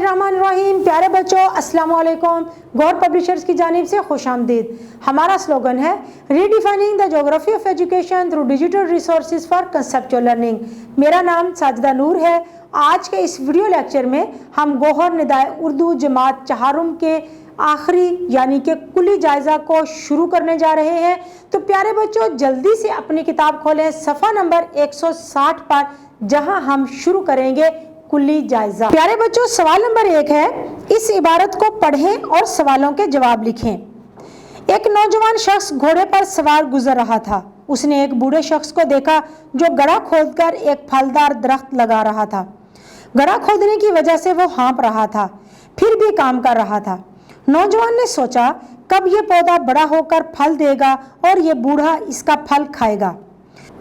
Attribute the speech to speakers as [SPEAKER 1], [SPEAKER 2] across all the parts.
[SPEAKER 1] बिस्मिल्लाहिर्रहमानिर्रहीम। प्यारे बच्चों, अस्सलाम वालेकुम। गौर पब्लिशर्स की जानिब से खुश आमदीद। हमारा स्लोगन है redefining the geography of education through digital resources for conceptual learning. मेरा नाम साजिदा नूर है। आज के इस वीडियो लेक्चर में हम गौहर निदाए उर्दू जमात चहारुम के आखिरी यानी कि कुली जायज़ा को शुरू करने जा रहे हैं। तो प्यारे बच्चों, जल्दी से अपनी किताब खोलें सफ़ा नंबर 160 पर, जहां हम शुरू करेंगे कुली जायज़ा। प्यारे बच्चों, सवाल नंबर 1 है, इस इबारत को पढ़ें और सवालों के जवाब लिखें। एक नौजवान शख्स घोड़े पर सवार गुजर रहा था। उसने एक बूढ़े शख्स को देखा जो गड्ढा खोदकर एक फलदार दरख्त लगा रहा था। गड्ढा खोदने की वजह से वो हाँफ रहा था, फिर भी काम कर रहा था। नौजवान ने सोचा, कब ये पौधा बड़ा होकर फल देगा और ये बूढ़ा इसका फल खाएगा।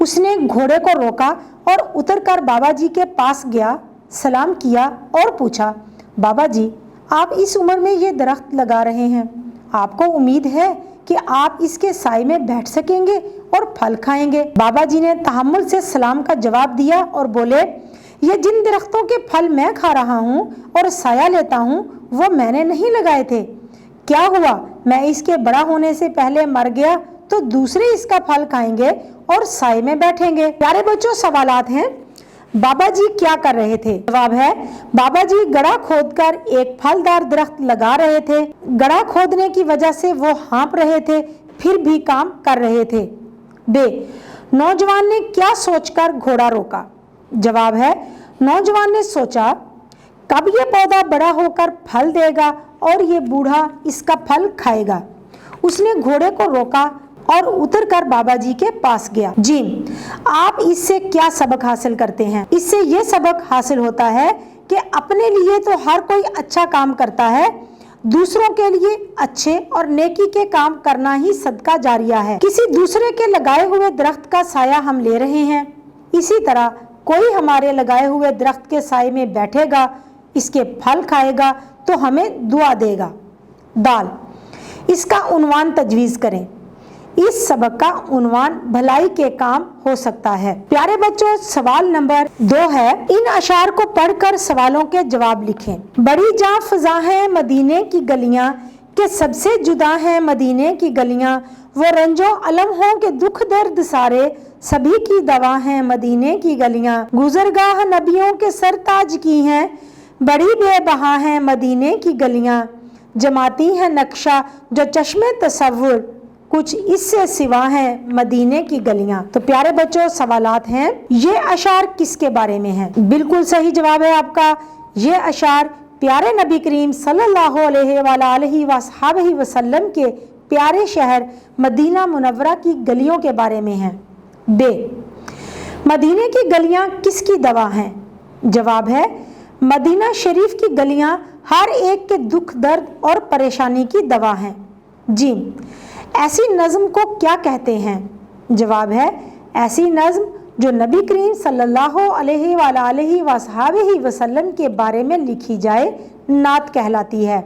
[SPEAKER 1] उसने घोड़े को रोका और उतरकर बाबा जी के पास गया, सलाम किया और पूछा, बाबा जी, आप इस उम्र में ये दरख्त लगा रहे हैं, आपको उम्मीद है कि आप इसके साए में बैठ सकेंगे और फल खाएंगे? बाबा जी ने तहम्मुल से सलाम का जवाब दिया और बोले, ये जिन दरख्तों के फल मैं खा रहा हूँ और साया लेता हूँ वो मैंने नहीं लगाए थे। क्या हुआ, मैं इसके बड़ा होने से पहले मर गया तो दूसरे इसका फल खाएंगे और साए में बैठेंगे। प्यारे बच्चों, सवालात हैं, बाबा जी क्या कर रहे थे? जवाब है, बाबा जी गड्ढा खोदकर एक फलदार दरख्त लगा रहे थे। गड्ढा खोदने की वजह से वो हाँफ रहे थे, फिर भी काम कर रहे थे। बे, नौजवान ने क्या सोचकर घोड़ा रोका? जवाब है, नौजवान ने सोचा, कब ये पौधा बड़ा होकर फल देगा और ये बूढ़ा इसका फल खाएगा। उसने घोड़े को रोका और उतरकर बाबा जी के पास गया। जी, आप इससे क्या सबक हासिल करते हैं? इससे ये सबक हासिल होता है कि अपने लिए तो हर कोई अच्छा काम करता है, दूसरों के लिए अच्छे और नेकी के काम करना ही सदका जारिया है। किसी दूसरे के लगाए हुए दरख्त का साया हम ले रहे हैं, इसी तरह कोई हमारे लगाए हुए दरख्त के साए में बैठेगा, इसके फल खाएगा तो हमें दुआ देगा। दाल, इसका उन्वान तजवीज़ करें। इस सबक का उन्वान भलाई के काम हो सकता है। प्यारे बच्चों, सवाल नंबर 2 है, इन अशार को पढ़कर सवालों के जवाब लिखें। बड़ी जाँ फजा है मदीने की गलियां के सबसे जुदा है मदीने की गलियां, वो रंजो अलम हो के दुख दर्द सारे सभी की दवा है मदीने की गलियां। गुजरगाह नबियों के सरताज की हैं, बड़ी बेबहा है मदीने की गलियां, जमाती है नक्शा जो चश्मे तसव्वुर, कुछ इससे सिवा है मदीने की गलियां। तो प्यारे बच्चों, सवालात हैं, ये अशार किसके बारे में है? बिल्कुल सही जवाब है आपका, ये अशार प्यारे नबी करीम सल्लल्लाहु अलैहि वसल्लम के प्यारे शहर मदीना मुनव्वरा की गलियों के बारे में है। बे, मदीने की गलियां किसकी दवा हैं? जवाब है, मदीना शरीफ की गलियां हर एक के दुख दर्द और परेशानी की दवा हैं। जी, ऐसी नज़्म को क्या कहते हैं? जवाब है, ऐसी नज़्म जो नबी करीम सल्लल्लाहु अलैहि वसल्लम के बारे में लिखी जाए नात कहलाती है।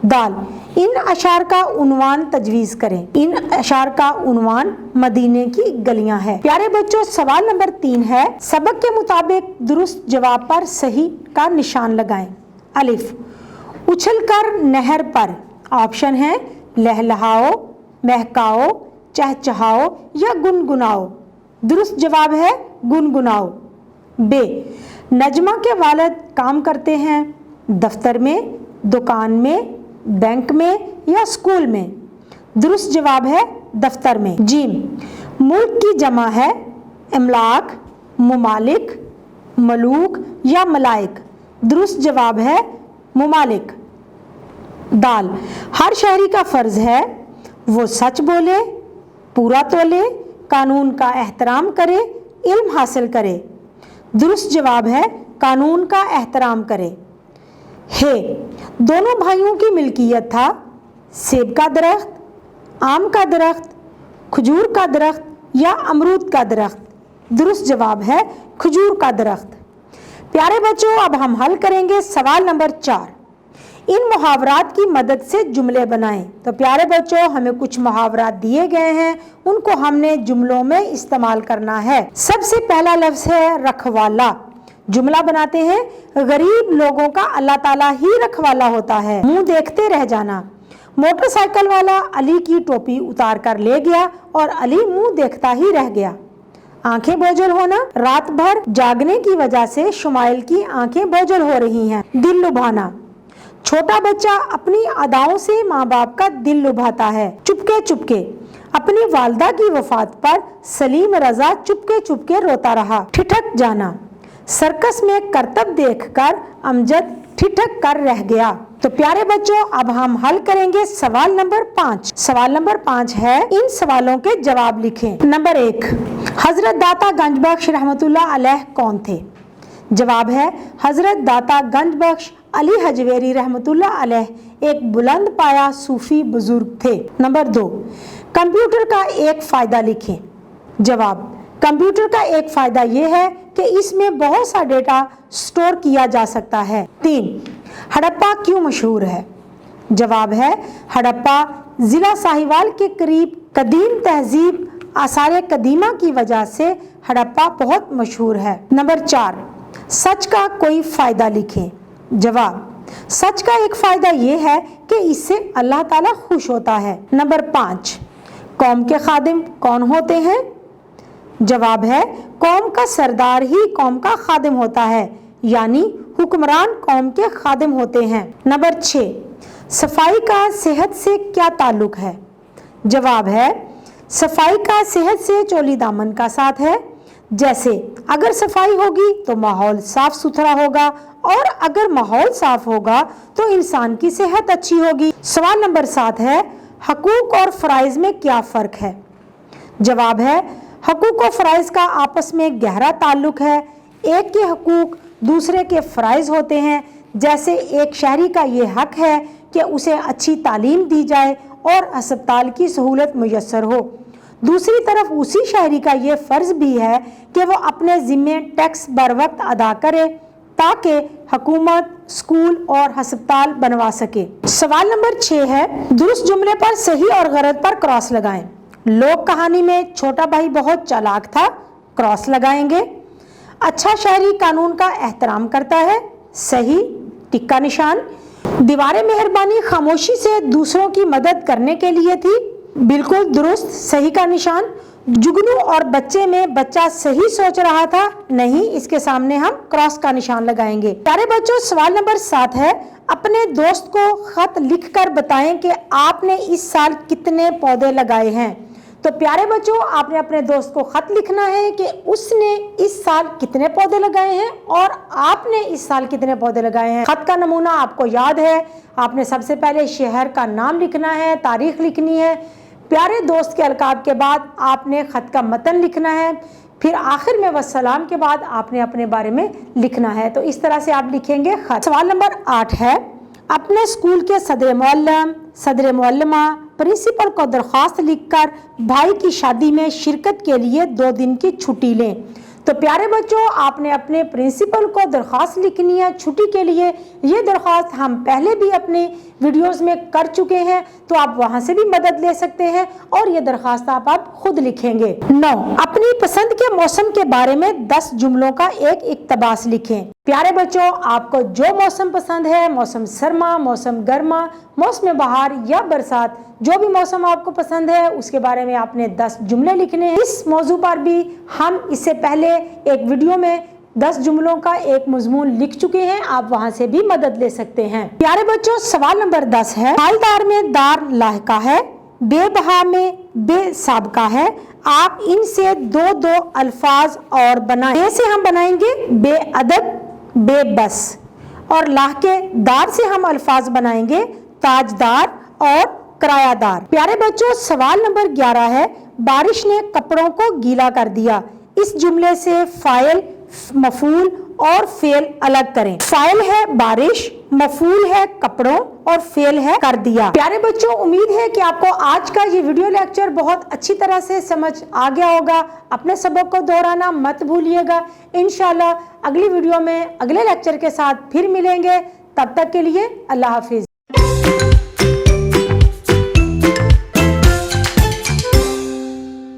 [SPEAKER 1] दाल, इन अशार का उन्वान तजवीज़ करें। इन अशार का उन्वान मदीने की गलियां है। प्यारे बच्चों, सवाल नंबर 3 है, सबक के मुताबिक दुरुस्त जवाब पर सही का निशान लगाएं। अलिफ, उछलकर नहर पर। ऑप्शन है लहलहाओ, महकाओ, चहचहाओ या गुनगुनाओ। दुरुस्त जवाब है गुनगुनाओ। बे, नजमा के वालिद काम करते हैं दफ्तर में, दुकान में, बैंक में या स्कूल में। दुरुस्त जवाब है दफ्तर में। जीम, मुल्क की जमा है इमलाक, मुमालिक, मलूक या मलाइक। दुरुस्त जवाब है मुमालिक। दाल, हर शहरी का फ़र्ज़ है वो सच बोले, पूरा तोले, कानून का एहतराम करे, इल्म हासिल करे। दुरुस्त जवाब है कानून का एहतराम करे। है, दोनों भाइयों की मिल्कियत था सेब का दरख्त, आम का दरख्त, खजूर का दरख्त या अमरूद का दरख्त। दुरुस्त जवाब है खजूर का दरख्त। प्यारे बच्चों, अब हम हल करेंगे सवाल नंबर 4। इन मुहावरात की मदद से जुमले बनाएं। तो प्यारे बच्चों, हमें कुछ मुहावरात दिए गए हैं, उनको हमने जुमलों में इस्तेमाल करना है। सबसे पहला लफ्ज़ है रखवाला। जुमला बनाते हैं, गरीब लोगों का अल्लाह ताला ही रखवाला होता है। मुंह देखते रह जाना, मोटरसाइकिल वाला अली की टोपी उतार कर ले गया और अली मुंह देखता ही रह गया। आंखें बोझल होना, रात भर जागने की वजह से शुमाइल की आंखें बोझल हो रही हैं। दिल लुभाना, छोटा बच्चा अपनी अदाओं से माँ बाप का दिल लुभाता है। चुपके चुपके, अपनी वालदा की वफात पर सलीम रजा चुपके चुपके रोता रहा। ठिठक जाना, सर्कस में करतब देखकर अमजद ठिठक कर रह गया। तो प्यारे बच्चों, अब हम हल करेंगे सवाल नंबर 5। सवाल नंबर 5 है, इन सवालों के जवाब लिखें। नंबर 1, हजरत दाता गंज बख्श रहमतुल्लाह अलैह कौन थे? जवाब है, हजरत दाता गंज बख्श अली हजवेरी रहमतुल्लाह अलैह एक बुलंद पाया सूफी बुजुर्ग थे। नंबर 2, कंप्यूटर का एक फायदा लिखें। जवाब, कंप्यूटर का एक फायदा यह है कि इसमें बहुत सा डेटा स्टोर किया जा सकता है। 3, हड़प्पा क्यों मशहूर है? जवाब है, हड़प्पा जिला साहिवाल के करीब कदीम तहजीब आसार कदीमा की वजह से हड़प्पा बहुत मशहूर है। नंबर 4, सच का कोई फायदा लिखें। जवाब, सच का एक फायदा यह है कि इससे अल्लाह ताला खुश होता है। नंबर 5, कौम के खादिम कौन होते हैं? जवाब है, कौम का सरदार ही कौम का खादिम होता है, यानी हुक्मरान कौम के खादिम होते हैं। नंबर 6, सफाई का सेहत से क्या ताल्लुक है? जवाब है, सफाई का सेहत से चोली दामन का साथ है। जैसे अगर सफाई होगी तो माहौल साफ सुथरा होगा और अगर माहौल साफ होगा तो इंसान की सेहत अच्छी होगी। सवाल नंबर 7 है, हकूक और फराइज में क्या फ़र्क है? जवाब है, हकूक और फ़राइज़ का आपस में गहरा ताल्लुक है। एक के हकूक दूसरे के फ़राइज़ होते हैं। जैसे एक शहरी का ये हक है कि उसे अच्छी तालीम दी जाए और अस्पताल की सहूलत मुयस्सर हो। दूसरी तरफ उसी शहरी का ये फ़र्ज़ भी है कि वो अपने ज़िम्मे टैक्स बर वक्त अदा करे ताकि हुकूमत स्कूल और अस्पताल बनवा सके। सवाल नंबर 6 है, दुरुस्त जुमले पर सही और गलत पर क्रॉस लगाएं। लोक कहानी में छोटा भाई बहुत चालाक था, क्रॉस लगाएंगे। अच्छा शहरी कानून का एहतराम करता है, सही, टिक्का निशान। दीवारें मेहरबानी खामोशी से दूसरों की मदद करने के लिए थी, बिल्कुल दुरुस्त, सही का निशान। जुगनू और बच्चे में बच्चा सही सोच रहा था, नहीं, इसके सामने हम क्रॉस का निशान लगाएंगे। प्यारे बच्चों, सवाल नंबर 7 है, अपने दोस्त को खत लिखकर बताएं कि आपने इस साल कितने पौधे लगाए हैं। तो प्यारे बच्चों, आपने अपने दोस्त को खत लिखना है कि उसने इस साल कितने पौधे लगाए हैं और आपने इस साल कितने पौधे लगाए हैं। खत का नमूना आपको याद है, आपने सबसे पहले शहर का नाम लिखना है, तारीख लिखनी है, प्यारे दोस्त के अलकाब के बाद आपने खत का मतन लिखना है, फिर आखिर में वस्सलाम के बाद आपने अपने बारे में लिखना है। तो इस तरह से आप लिखेंगे खत। सवाल नंबर 8 है, अपने स्कूल के सदर मुअल्लम, सदर मुअल्लिमा, प्रिंसिपल को दरख्वास्त लिखकर भाई की शादी में शिरकत के लिए 2 दिन की छुट्टी लें। तो प्यारे बच्चों, आपने अपने प्रिंसिपल को दरख्वास्त लिखनी है छुट्टी के लिए। ये दरख्वास्त हम पहले भी अपने वीडियोस में कर चुके हैं, तो आप वहां से भी मदद ले सकते हैं और ये दरख्वास्त आप खुद लिखेंगे। 9, अपनी पसंद के मौसम के बारे में 10 जुमलों का एक इक्तबास लिखें। प्यारे बच्चों, आपको जो मौसम पसंद है, मौसम सरमा, मौसम गर्मा, मौसम बहार या बरसात, जो भी मौसम आपको पसंद है उसके बारे में आपने 10 जुमले लिखने हैं। इस मौजू पर भी हम इससे पहले एक वीडियो में 10 जुमलों का एक मजमून लिख चुके हैं, आप वहां से भी मदद ले सकते हैं। प्यारे बच्चों, सवाल नंबर 10 है, हालदार में दार लाहिका है, बेबहा में बेसाबका है, आप इनसे 2-2 अल्फाज और बनाएं। बे से हम बनाएंगे बेअदब, बेबस, और लाह के दार से हम अल्फाज बनाएंगे ताजदार और किरायादार। प्यारे बच्चों, सवाल नंबर 11 है, बारिश ने कपड़ों को गीला कर दिया। इस जुमले से फाइल, मफूल और फेल अलग करें। फाइल है बारिश, मफूल है कपड़ों और फेल है कर दिया। प्यारे बच्चों, उम्मीद है कि आपको आज का ये वीडियो लेक्चर बहुत अच्छी तरह से समझ आ गया होगा। अपने सबक को दोहराना मत भूलिएगा। इंशाल्लाह अगली वीडियो में अगले लेक्चर के साथ फिर मिलेंगे। तब तक के लिए अल्लाह हाफिज।